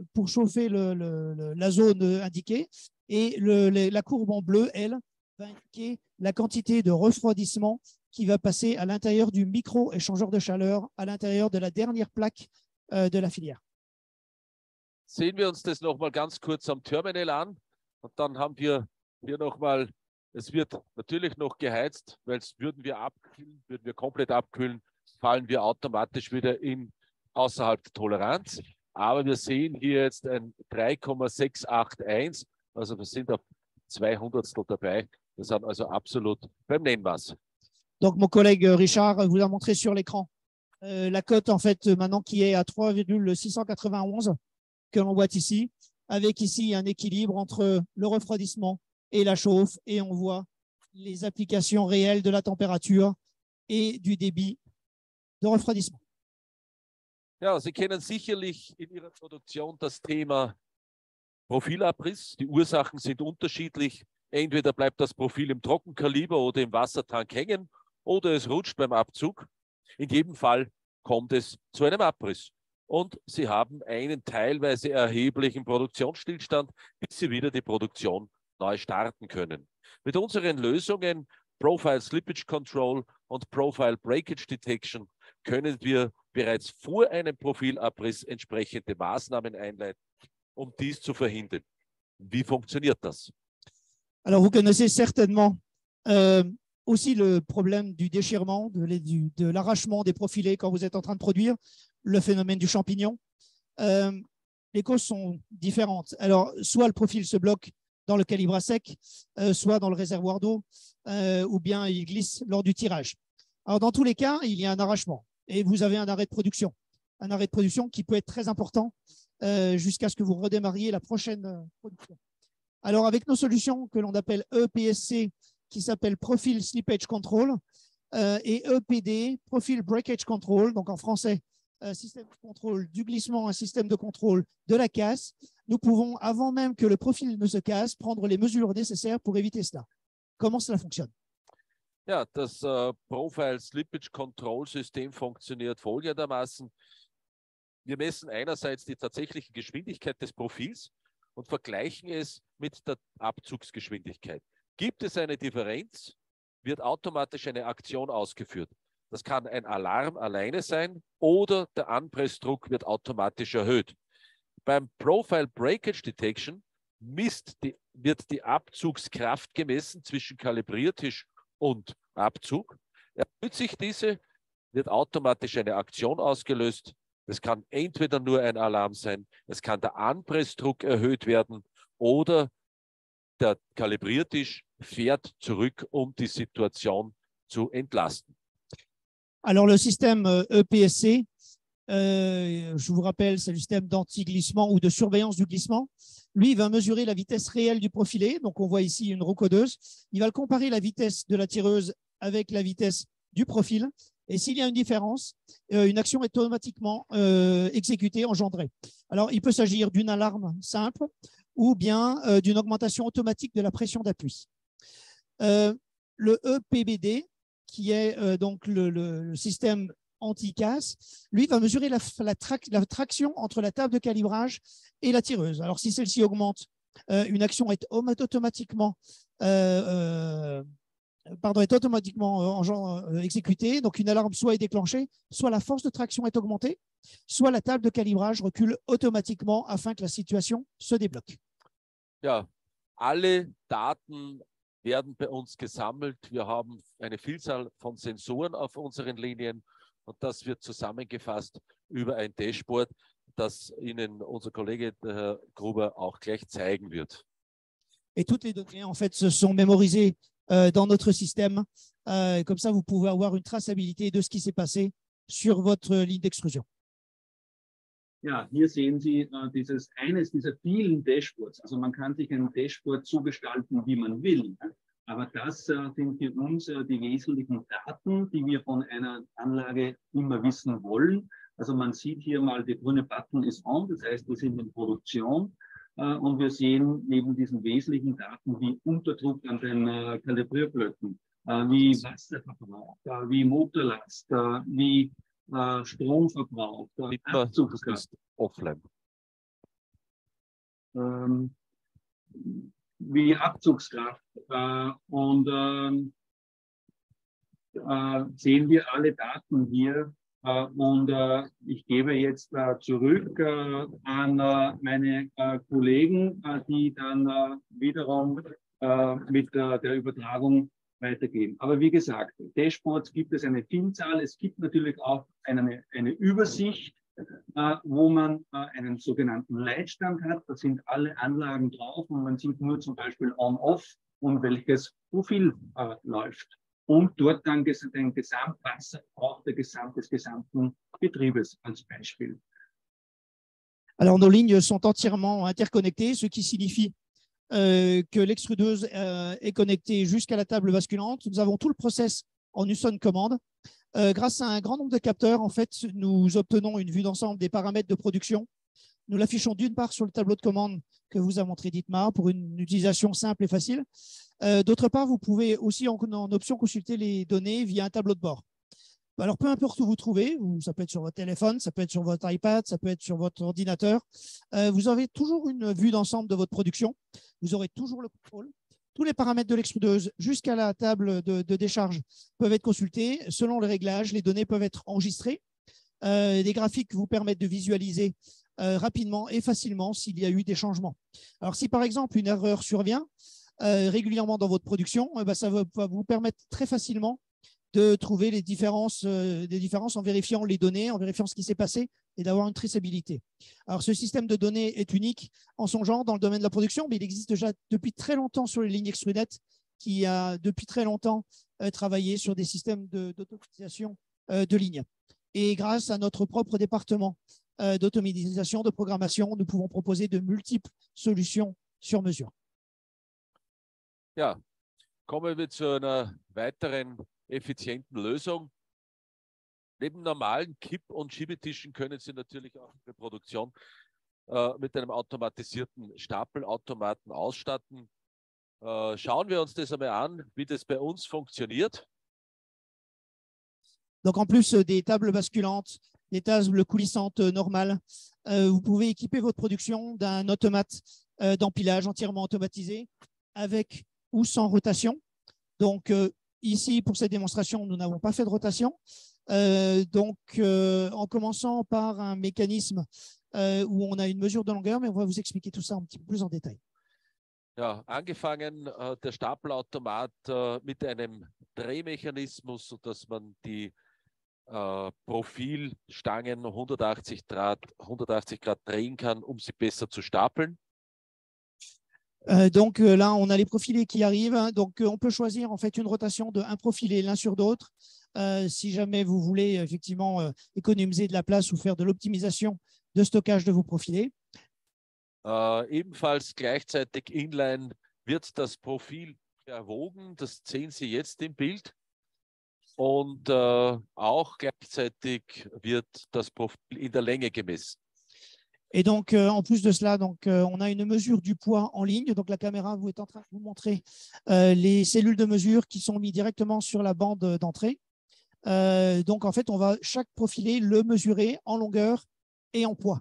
zone indiquée. Et la courbe en bleu, elle, va indiquer la quantité de refroidissement qui va passer à l'intérieur du micro-échangeur de chaleur, à l'intérieur de la dernière plaque de la filière. Sehen wir uns das nochmal ganz kurz am Terminal an und dann haben wir hier nochmal, es wird natürlich noch geheizt, weil würden wir komplett abkühlen, fallen wir automatisch wieder außerhalb der Toleranz. Aber wir sehen hier jetzt ein 3,681, also wir sind auf 200stel dabei. Wir sind also absolut beim Nennmaß. Donc mon collègue Richard vous a montré sur l'écran la cote en fait maintenant qui est à 3,691 que l'on voit ici, avec ici un équilibre entre le refroidissement et la chauffe, et on voit les applications réelles de la température et du débit de refroidissement. Ja, Sie kennen sicherlich in Ihrer Produktion das Thema Profilabriss. Die Ursachen sind unterschiedlich. Entweder bleibt das Profil im Trockenkaliber oder im Wassertank hängen oder es rutscht beim Abzug. In jedem Fall kommt es zu einem Abriss. Und Sie haben einen teilweise erheblichen Produktionsstillstand, bis Sie wieder die Produktion neu starten können. Mit unseren Lösungen Profile Slippage Control und Profile Breakage Detection können wir bereits vor einem Profilabriss entsprechende Maßnahmen einleiten, um dies zu verhindern. Wie funktioniert das? Alors, vous connaissez certainement aussi le problème du déchirement, de l'arrachement des profilés quand vous êtes en train de produire, le phénomène du champignon. Les causes sont différentes. Alors, soit le profil se bloque dans le calibre à sec, soit dans le réservoir d'eau, ou bien il glisse lors du tirage. Alors, dans tous les cas, il y a un arrachement et vous avez un arrêt de production. Un arrêt de production qui peut être très important jusqu'à ce que vous redémarriez la prochaine production. Alors, avec nos solutions que l'on appelle EPSC, qui s'appelle Profile Slippage Control, et EPD, Profile Breakage Control, donc en français, système de contrôle du glissement, un système de contrôle de la casse, nous pouvons, avant même que le profil ne se casse, prendre les mesures nécessaires pour éviter cela. Comment cela fonctionne? Ja, das Profile Slippage Control System funktioniert folgendermaßen. Wir messen einerseits die tatsächliche Geschwindigkeit des Profils und vergleichen es mit der Abzugsgeschwindigkeit. Gibt es eine Differenz, wird automatisch eine Aktion ausgeführt. Das kann ein Alarm alleine sein oder der Anpressdruck wird automatisch erhöht. Beim Profile Breakage Detection wird die Abzugskraft gemessen zwischen Kalibriertisch und Abzug. Erhöht sich diese, wird automatisch eine Aktion ausgelöst. Es kann entweder nur ein Alarm sein, es kann der Anpressdruck erhöht werden oder der Kalibriertisch fährt zurück, um die Situation zu entlasten. Alors, le système EPSC je vous rappelle, c'est le système d'anti-glissement ou de surveillance du glissement. Lui, il va mesurer la vitesse réelle du profilé. Donc, on voit ici une recodeuse. Il va comparer la vitesse de la tireuse avec la vitesse du profil. Et s'il y a une différence, une action est automatiquement exécutée, engendrée. Alors, il peut s'agir d'une alarme simple ou bien d'une augmentation automatique de la pression d'appui. Le EPBD, qui est donc le système anti-casse, lui va mesurer la traction entre la table de calibrage et la tireuse. Alors, si celle-ci augmente, une action est automatiquement exécutée. Donc, une alarme soit est déclenchée, soit la force de traction est augmentée, soit la table de calibrage recule automatiquement afin que la situation se débloque. Ja, alle Daten werden bei uns gesammelt. Wir haben eine Vielzahl von Sensoren auf unseren Linien und das wird zusammengefasst über ein Dashboard, das Ihnen unser Kollege der Herr Gruber auch gleich zeigen wird. Et toutes les données, en fait, se sont mémorisées dans notre système. Comme ça, vous pouvez avoir une traçabilité de ce qui s'est passé sur votre ligne d'extrusion. Ja, hier sehen Sie eines dieser vielen Dashboards. Also man kann sich ein Dashboard so gestalten, wie man will. Aber das sind für uns die wesentlichen Daten, die wir von einer Anlage immer wissen wollen. Also man sieht hier mal, der grüne Button ist on, das heißt, wir sind in Produktion. Und wir sehen neben diesen wesentlichen Daten wie Unterdruck an den Kalibrierblöcken, wie Wasserverbrauch, wie Motorlast, wie Stromverbrauch, Abzugskraft. Offline. Wie Abzugskraft. Und sehen wir alle Daten hier. Und ich gebe jetzt zurück an meine Kollegen, die dann wiederum mit der Übertragung weitergehen. Aber wie gesagt, Dashboards gibt es eine Vielzahl. Es gibt natürlich auch eine Übersicht, wo man einen sogenannten Leitstand hat. Da sind alle Anlagen drauf und man sieht nur zum Beispiel On-Off und welches Profil läuft. Und dort dann den Gesamtwasserverbrauch des gesamten Betriebes als Beispiel. Alors, nos lignes sont entièrement interconnectées, ce qui signifie que l'extrudeuse est connectée jusqu'à la table basculante. Nous avons tout le process en une seule commande. Grâce à un grand nombre de capteurs, en fait, nous obtenons une vue d'ensemble des paramètres de production. Nous l'affichons d'une part sur le tableau de commande que vous a montré Dietmar pour une utilisation simple et facile. D'autre part, vous pouvez aussi en option consulter les données via un tableau de bord. Alors, peu importe où vous trouvez, ça peut être sur votre téléphone, ça peut être sur votre iPad, ça peut être sur votre ordinateur, vous avez toujours une vue d'ensemble de votre production. Vous aurez toujours le contrôle. Tous les paramètres de l'extrudeuse jusqu'à la table de décharge peuvent être consultés. Selon les réglages, les données peuvent être enregistrées. Des graphiques vous permettent de visualiser rapidement et facilement s'il y a eu des changements. Alors, si par exemple une erreur survient régulièrement dans votre production, ça va vous permettre très facilement de trouver des différences en vérifiant les données, en vérifiant ce qui s'est passé et d'avoir une traçabilité. Alors, ce système de données est unique en son genre dans le domaine de la production, mais il existe déjà depuis très longtemps sur les lignes Extrunet, qui a depuis très longtemps travaillé sur des systèmes d'automatisation de lignes. Et grâce à notre propre département d'automatisation, de programmation, nous pouvons proposer de multiples solutions sur mesure. Ja, kommen wir zu einer weiteren effizienten Lösung. Neben normalen Kipp- und Schiebetischen können Sie natürlich auch die Produktion mit einem automatisierten Stapelautomaten ausstatten. Schauen wir uns das einmal an, wie das bei uns funktioniert. Donc, en plus des tables basculantes, des tables coulissantes normales, vous pouvez équiper votre production d'un automate d'empilage entièrement automatisé avec ou sans rotation. Donc, ici, pour cette démonstration, nous n'avons pas fait de rotation. En commençant par un mécanisme où on a une mesure de longueur, mais on va vous expliquer tout ça un petit peu plus en détail. Ja, angefangen der Stapelautomat mit einem Drehmechanismus, sodass man die Profilstangen 180 Grad drehen kann, um sie besser zu stapeln. Là, on a les profilés qui arrivent. Donc, on peut choisir en fait une rotation de un profilé l'un sur d'autre si jamais vous voulez effectivement économiser de la place ou faire de l'optimisation de stockage de vos profilés. Ebenfalls gleichzeitig inline wird das Profil erwogen, das sehen Sie jetzt im Bild. Und auch gleichzeitig wird das Profil in der Länge gemessen. Et donc, en plus de cela, donc, on a une mesure du poids en ligne. Donc, la caméra vous est en train de vous montrer les cellules de mesure qui sont mises directement sur la bande d'entrée. Donc, en fait, on va chaque profilé le mesurer en longueur et en poids.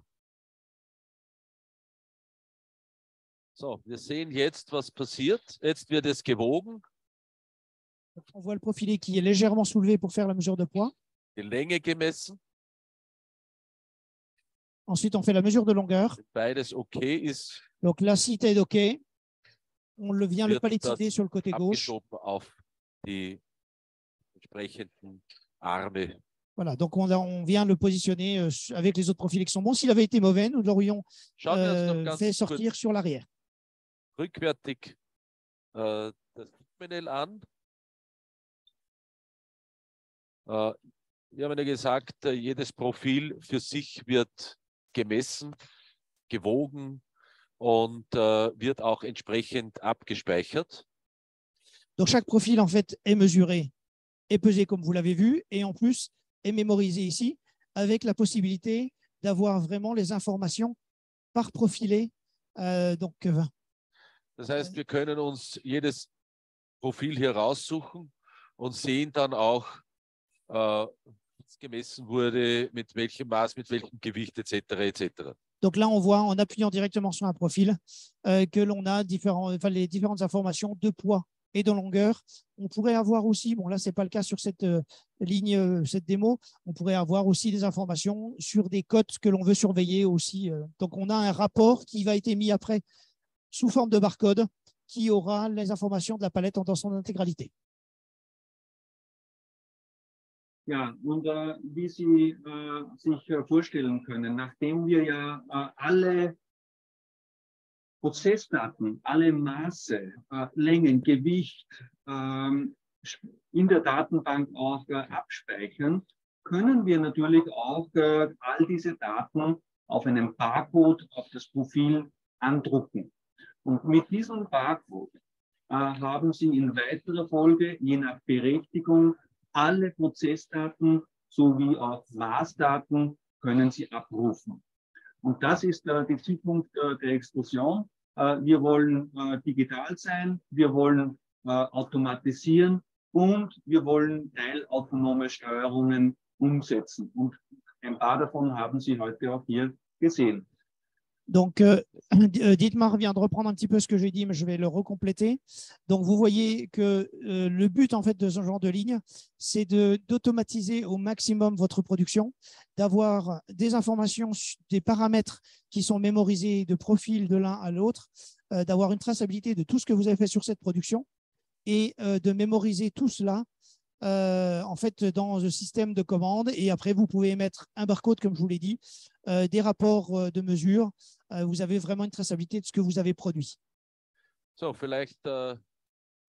So, wir sehen jetzt, was passiert. Jetzt wird es gewogen. On voit le profilé qui est légèrement soulevé pour faire la mesure de poids. Die Länge gemessen. Ensuite, on fait la mesure de longueur. Beides okay ist. Donc, la cité est OK. On le vient le palettiser sur le côté gauche. Auf die entsprechenden Arme. Voilà, donc on vient le positionner avec les autres profils qui sont bons. S'il avait été mauvais, nous l'aurions fait sortir sur l'arrière. Rückwärtig das Terminal an. Wir haben ja gesagt, jedes Profil für sich wird gemessen, gewogen und wird auch entsprechend abgespeichert. Donc chaque profil en fait est mesuré et pesé comme vous l'avez vu et en plus est mémorisé ici avec la possibilité d'avoir vraiment les informations par profilé. Das heißt, wir können uns jedes Profil hier raussuchen und sehen dann auch, was gemessen wurde, mit welchem Maß, mit welchem Gewicht, etc. etc. Donc là, on voit en appuyant directement sur un profil que l'on a les différentes informations de poids et de longueur. On pourrait avoir aussi, bon là, ce n'est pas le cas sur cette ligne, cette démo, on pourrait avoir aussi des informations sur des cotes que l'on veut surveiller aussi. Donc, on a un rapport qui va être mis après sous forme de barcode qui aura les informations de la palette dans son intégralité. Ja, und wie Sie sich vorstellen können, nachdem wir ja alle Prozessdaten, alle Maße, Längen, Gewicht in der Datenbank auch abspeichern, können wir natürlich auch all diese Daten auf einem Barcode auf das Profil andrucken. Und mit diesem Barcode haben Sie in weiterer Folge, je nach Berechtigung, alle Prozessdaten sowie auch Maßdaten können Sie abrufen. Und das ist die Zukunft der Extrusion. Wir wollen digital sein, wir wollen automatisieren und wir wollen teilautonome Steuerungen umsetzen. Und ein paar davon haben Sie heute auch hier gesehen. Donc, Dietmar vient de reprendre un petit peu ce que j'ai dit, mais je vais le recompléter. Donc, vous voyez que le but en fait de ce genre de ligne, c'est d'automatiser au maximum votre production, d'avoir des informations, des paramètres qui sont mémorisés de profil de l'un à l'autre, d'avoir une traçabilité de tout ce que vous avez fait sur cette production et de mémoriser tout cela en fait dans le système de commande. Et après, vous pouvez mettre un barcode, comme je vous l'ai dit, des rapports de mesure. Vous avez vraiment une traçabilité de ce que vous avez produit. So, vielleicht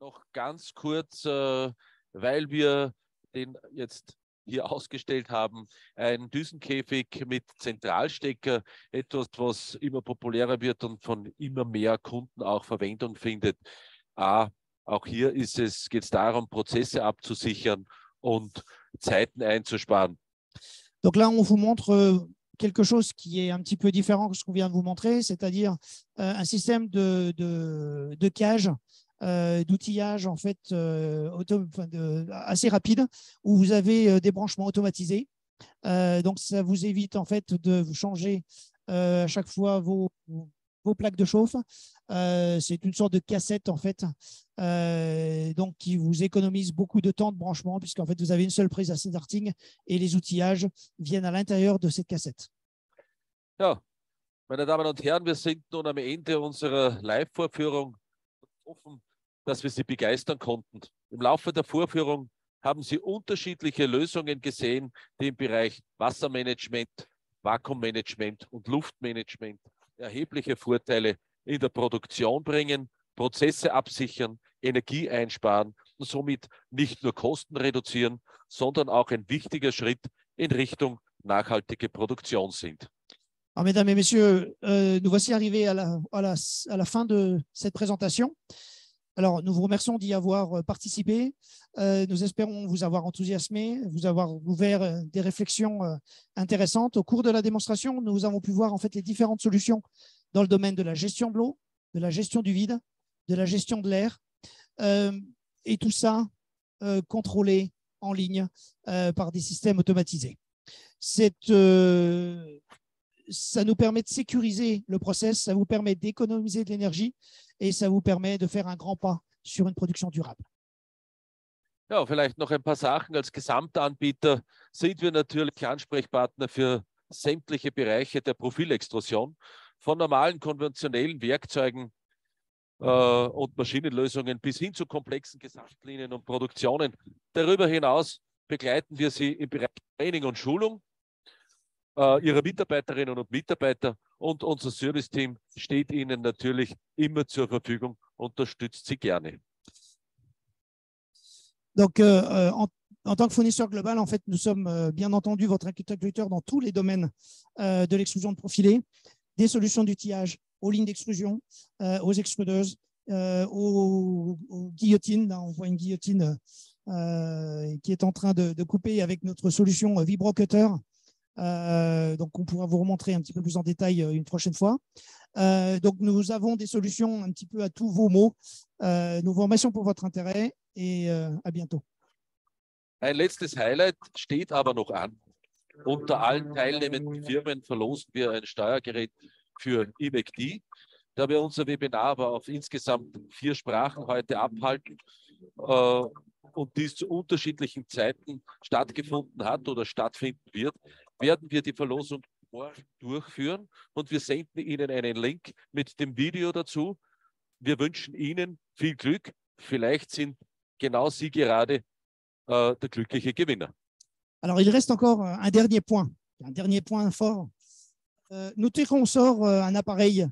noch ganz kurz, weil wir den jetzt hier ausgestellt haben, ein Düsenkäfig mit Zentralstecker, etwas, was immer populärer wird und von immer mehr Kunden auch Verwendung findet. Auch hier geht es darum, Prozesse abzusichern und Zeiten einzusparen. Donc là, on vous montre quelque chose qui est un petit peu différent de ce qu'on vient de vous montrer, c'est-à-dire un système de cage, d'outillage en fait assez rapide, où vous avez des branchements automatisés. Donc, ça vous évite en fait de vous changer à chaque fois vos plaques de chauffe. C'est une sorte de cassette en fait, donc qui vous économise beaucoup de temps de branchement puisqu'en fait vous avez une seule prise à starting et les outillages viennent à l'intérieur de cette cassette. Ja, meine Damen und Herren, wir sind nun am Ende unserer Live-Vorführung. Hoffen, dass wir Sie begeistern konnten. Im Laufe der Vorführung haben Sie unterschiedliche Lösungen gesehen, die im Bereich Wassermanagement, Vakuummanagement und Luftmanagement erhebliche Vorteile in der Produktion bringen, Prozesse absichern, Energie einsparen und somit nicht nur Kosten reduzieren, sondern auch ein wichtiger Schritt in Richtung nachhaltige Produktion sind. Alors, mesdames et messieurs, nous voici arrivés à la fin de cette présentation. Alors, nous vous remercions d'y avoir participé. Nous espérons vous avoir enthousiasmé, vous avoir ouvert des réflexions intéressantes. Au cours de la démonstration, nous avons pu voir en fait les différentes solutions dans le domaine de la gestion de l'eau, de la gestion du vide, de la gestion de l'air, et tout ça contrôlé en ligne par des systèmes automatisés. Ça nous permet de sécuriser le process, ça vous permet d'économiser de l'énergie et ça vous permet de faire un grand pas sur une production durable. Ja, vielleicht noch ein paar Sachen. Als Gesamtanbieter sind wir natürlich Ansprechpartner für sämtliche Bereiche der Profilextrusion, von normalen konventionellen Werkzeugen und Maschinenlösungen bis hin zu komplexen Gesamtlinien und Produktionen. Darüber hinaus begleiten wir Sie im Bereich Training und Schulung Ihrer Mitarbeiterinnen und Mitarbeiter, und unser Serviceteam steht Ihnen natürlich immer zur Verfügung, unterstützt Sie gerne. Donc, en tant que fournisseur global, en fait, nous sommes bien entendu votre interlocuteur dans tous les domaines de l'extrusion de profilés, des solutions d'outillage aux lignes d'extrusion, aux extrudeuses, aux guillotines. Là, on voit une guillotine qui est en train de couper avec notre solution vibrocutter. Donc, on pourra vous remontrer un petit peu plus en détail une prochaine fois. Donc, nous avons des solutions un petit peu à tous vos maux. Nous vous remercions pour votre intérêt et à bientôt. Ein letztes Highlight steht aber noch an. Unter allen teilnehmenden Firmen verlosen wir ein Steuergerät für IMECD. Da wir unser Webinar aber auf insgesamt 4 Sprachen heute abhalten und dies zu unterschiedlichen Zeiten stattgefunden hat oder stattfinden wird, werden wir die Verlosung morgen durchführen und wir senden Ihnen einen Link mit dem Video dazu. Wir wünschen Ihnen viel Glück. Vielleicht sind genau Sie gerade der glückliche Gewinner. Alors, il reste encore un dernier point fort. Nous tirons au sort un appareil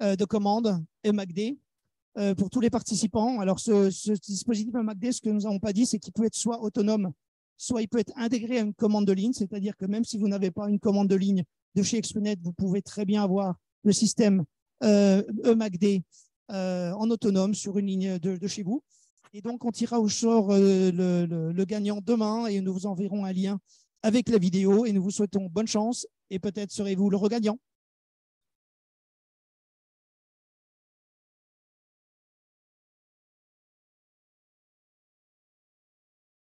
de commande EMACD pour tous les participants. Alors, ce dispositif EMACD, ce que nous n'avons pas dit, c'est qu'il peut être soit autonome, soit il peut être intégré à une commande de ligne, c'est-à-dire que même si vous n'avez pas une commande de ligne de chez Extrunet, vous pouvez très bien avoir le système EMACD en autonome sur une ligne de chez vous. Et donc, on tirera au sort le gagnant demain et nous vous enverrons un lien avec la vidéo et nous vous souhaitons bonne chance et peut-être serez-vous le regagnant.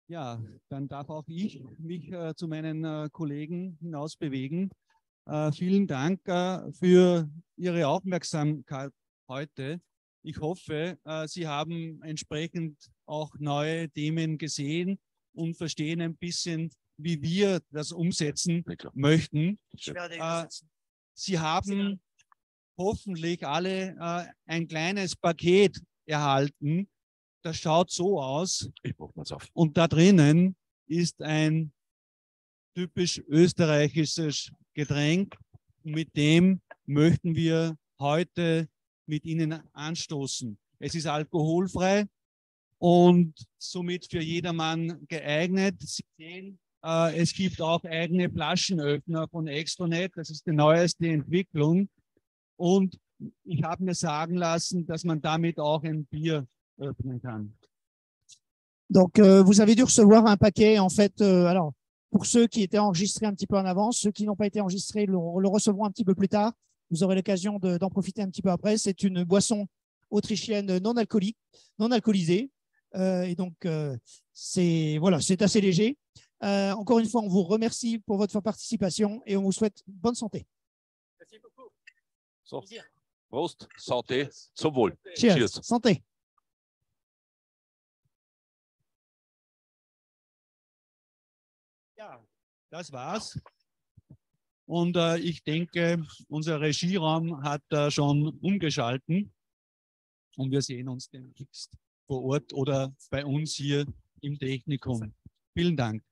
Ja, dann darf auch ich mich zu meinen Kollegen hinaus bewegen. Vielen Dank für Ihre Aufmerksamkeit heute. Ich hoffe, Sie haben entsprechend auch neue Themen gesehen und verstehen ein bisschen, wie wir das umsetzen möchten. Sie haben hoffentlich alle ein kleines Paket erhalten. Das schaut so aus. Und da drinnen ist ein typisch österreichisches Getränk. Mit dem möchten wir heute mit Ihnen anstoßen. Es ist alkoholfrei und somit für jedermann geeignet. Sie sehen, es gibt auch eigene Flaschenöffner von Extrunet. Das ist die neueste Entwicklung. Und ich habe mir sagen lassen, dass man damit auch ein Bier öffnen kann. Donc, vous avez dû recevoir un paquet, en fait, alors, pour ceux qui étaient enregistrés un petit peu en avance, ceux qui n'ont pas été enregistrés le recevront un petit peu plus tard. Vous aurez l'occasion d'en profiter un petit peu après. C'est une boisson autrichienne non alcoolique, non alcoolisée. Et donc, c'est assez léger. Encore une fois, on vous remercie pour votre participation et on vous souhaite bonne santé. Merci beaucoup. So, Prost, Santé, zum Wohl. Cheers. Cheers. Santé. Ja, das war's. Und ich denke, unser Regieraum hat schon umgeschalten und wir sehen uns demnächst vor Ort oder bei uns hier im Technikum. Vielen Dank.